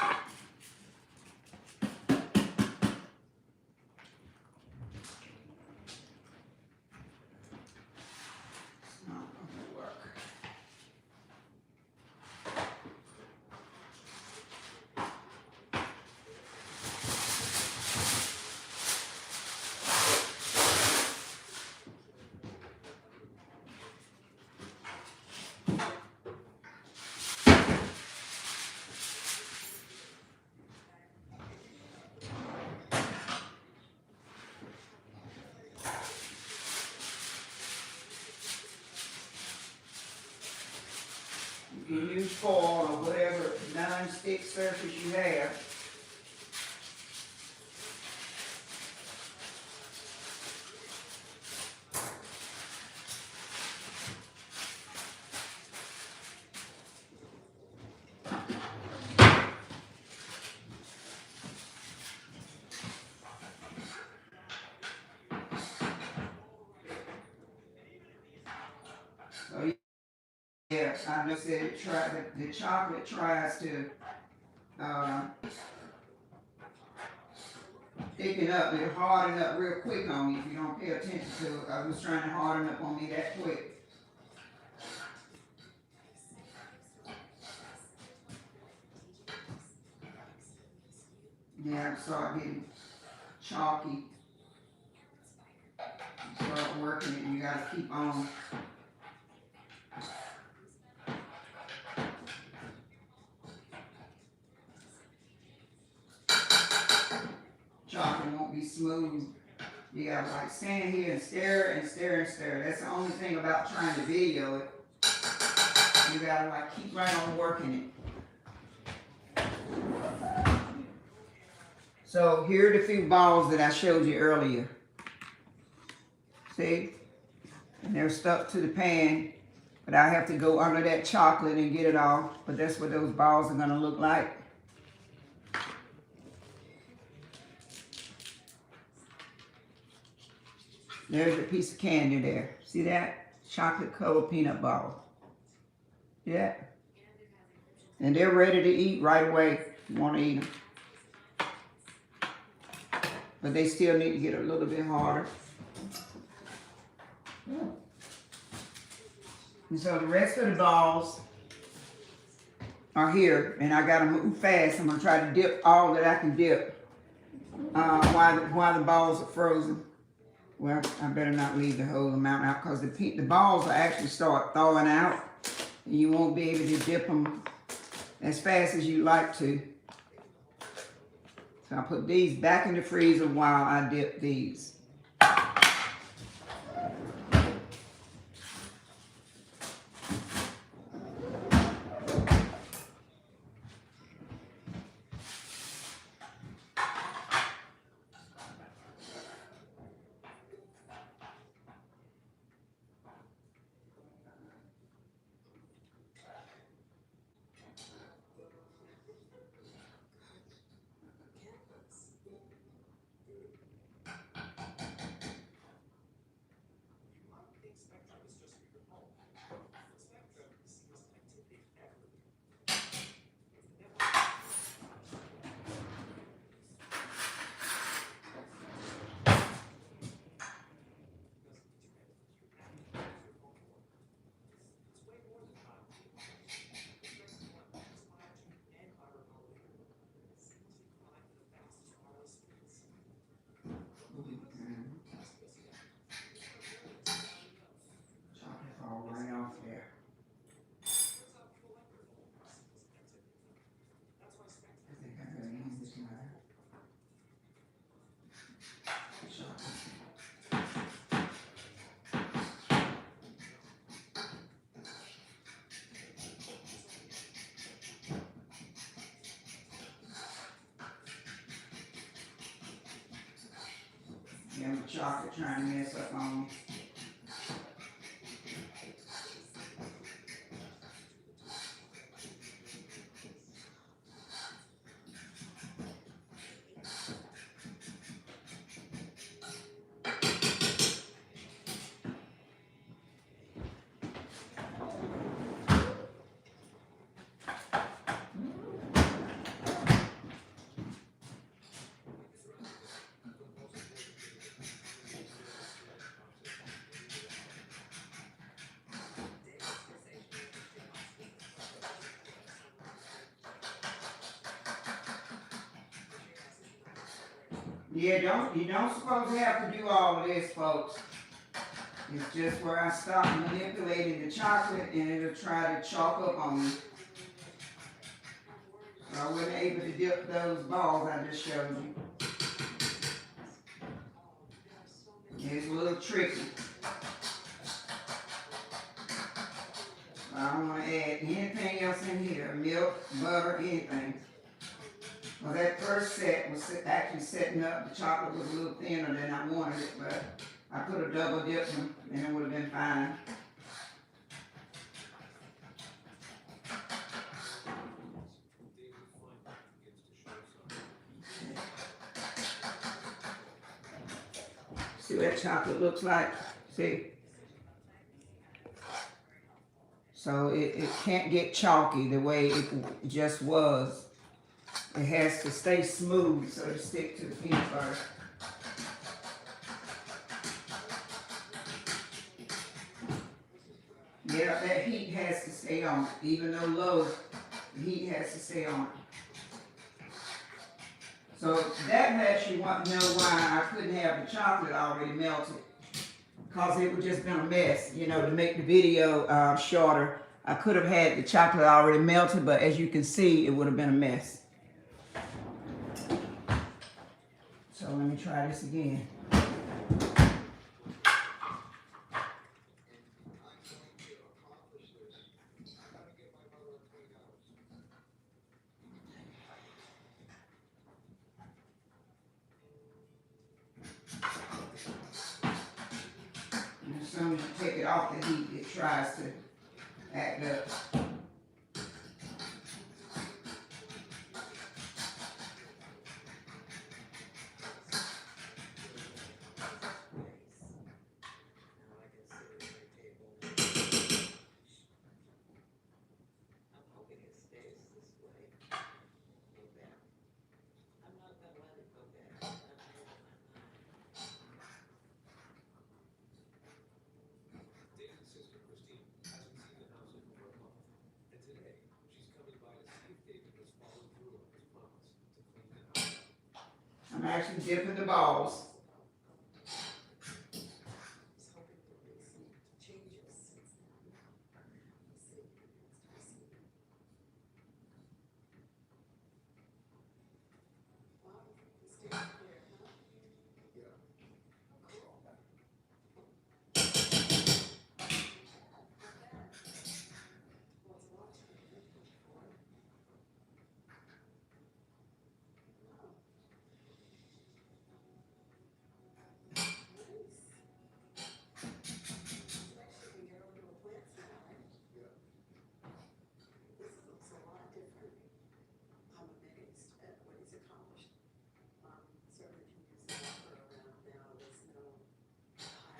You can use foil or whatever non-stick surface you have. So Yeah, I just said it the chocolate tries to thicken up, it'll harden up real quick on me if you don't pay attention to it. I was trying to harden up on me that quick. Yeah, I start getting chalky. Start working it, you gotta keep on. Chocolate won't be smooth. You gotta like stand here and stare and stare and stare. That's the only thing about trying to video it. You gotta like keep right on working it. So here are the few balls that I showed you earlier. See? And they're stuck to the pan. But I have to go under that chocolate and get it off. But that's what those balls are gonna look like. There's a piece of candy there. See that? Chocolate covered peanut ball. Yeah. And they're ready to eat right away if you want to eat them. But they still need to get a little bit harder. And so the rest of the balls are here. And I got to move fast. I'm going to try to dip all that I can dip while the balls are frozen. Well, I better not leave the whole amount out because the balls will actually start thawing out. And you won't be able to dip them as fast as you like to. So I'll put these back in the freezer while I dip these. Yeah, the chocolate trying to mess up on me. Yeah, you don't supposed to have to do all of this, folks. It's just where I stop manipulating the chocolate and it'll try to chalk up on me. So I wasn't able to dip those balls I just showed you. It's a little tricky. I don't want to add anything else in here, milk, butter, anything. Well, that first set was actually setting up, the chocolate was a little thinner than I wanted it, but I could have double dipped them and it would have been fine. See what that chocolate looks like? See? So it can't get chalky the way it just was. It has to stay smooth so to stick to the peanut butter. Yeah, that heat has to stay on. Even though low, the heat has to stay on. So that makes you want to know why I couldn't have the chocolate already melted. Because it would just been a mess, you know, to make the video shorter. I could have had the chocolate already melted, but as you can see, it would have been a mess. So let me try this again. And as soon as you take it off the heat, it tries to act up. I'm actually dipping the balls.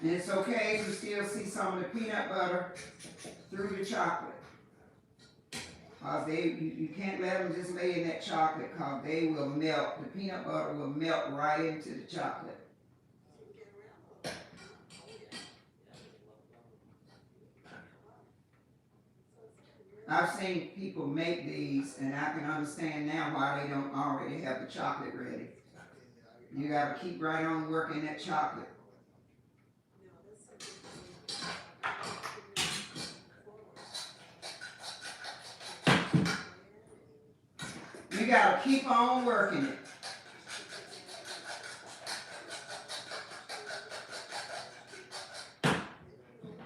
And it's okay to still see some of the peanut butter through the chocolate. You can't let them just lay in that chocolate because they will melt. The peanut butter will melt right into the chocolate. I've seen people make these, and I can understand now why they don't already have the chocolate ready. You got to keep right on working that chocolate. You got to keep on working it.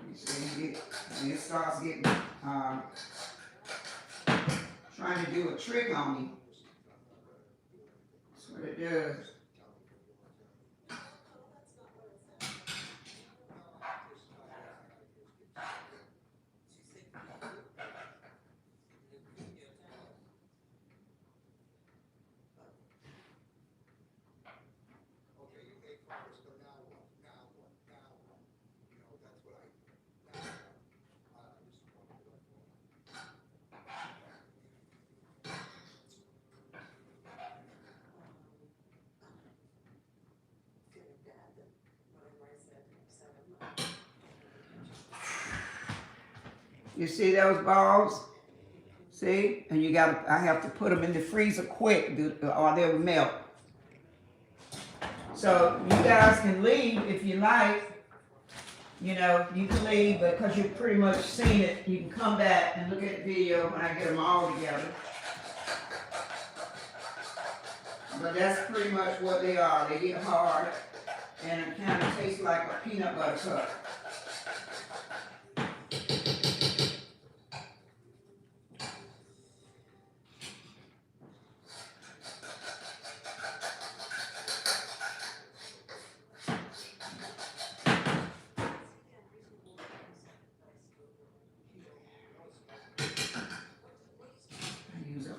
You see, it starts getting, trying to do a trick on me. That's what it does. You see those balls? See? And I have to put them in the freezer quick or they'll melt. So you guys can leave if you like. You know, you can leave, but because you've pretty much seen it, you can come back and look at the video when I get them all together. But that's pretty much what they are. They get hard and it kind of tastes like a peanut butter cup.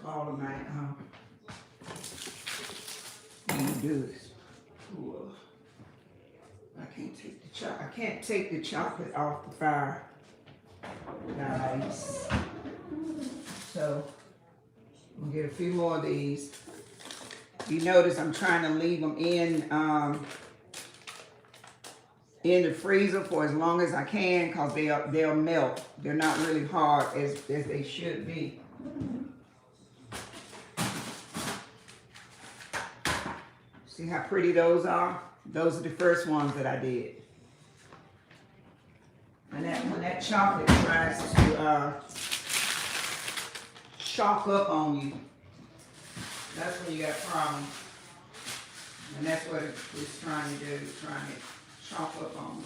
All of my goods. I can't take the chocolate off the fire, guys. So we'll get a few more of these. You notice I'm trying to leave them in the freezer for as long as I can because they'll melt. They're not really hard as they should be. See how pretty those are? Those are the first ones that I did. And when that chocolate tries to chalk up on you, that's when you got a problem. And that's what it's trying to do, trying to chalk up on you.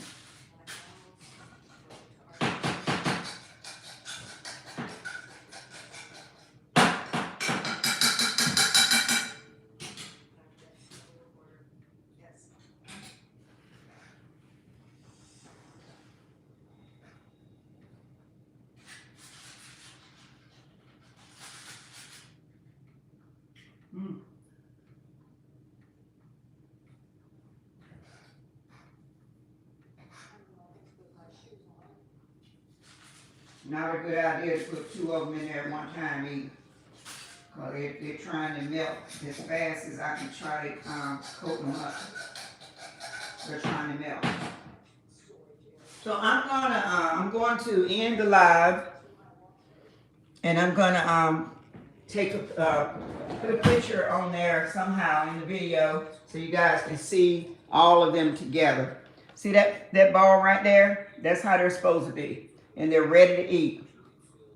Not a good idea to put two of them in there at one time either. Because they're trying to melt as fast as I can try to coat them up. They're trying to melt. So I'm going to end the live, and I'm gonna put a picture on there somehow in the video so you guys can see all of them together. See that ball right there? That's how they're supposed to be. And they're ready to eat.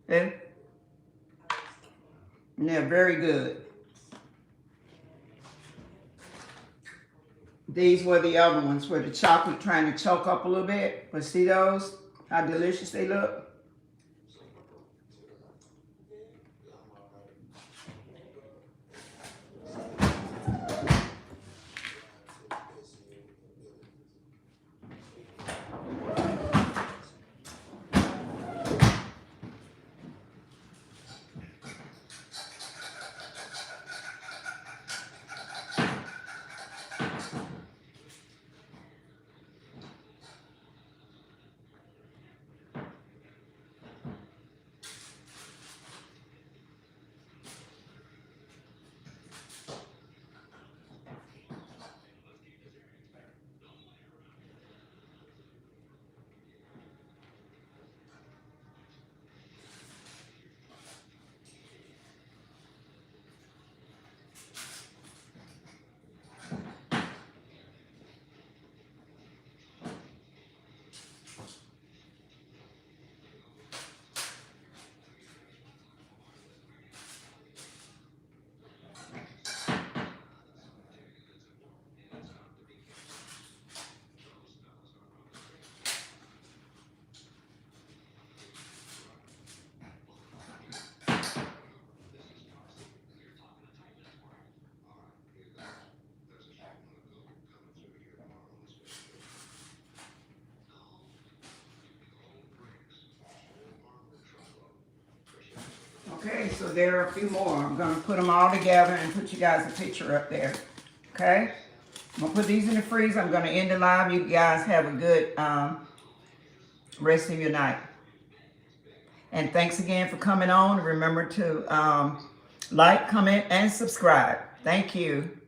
Okay? And they're very good. These were the other ones where the chocolate trying to choke up a little bit. But see those? How delicious they look? Okay, so there are a few more. I'm going to put them all together and put you guys a picture up there. Okay? I'm going to put these in the freezer. I'm going to end the live. You guys have a good rest of your night. And thanks again for coming on. Remember to like, comment, and subscribe. Thank you.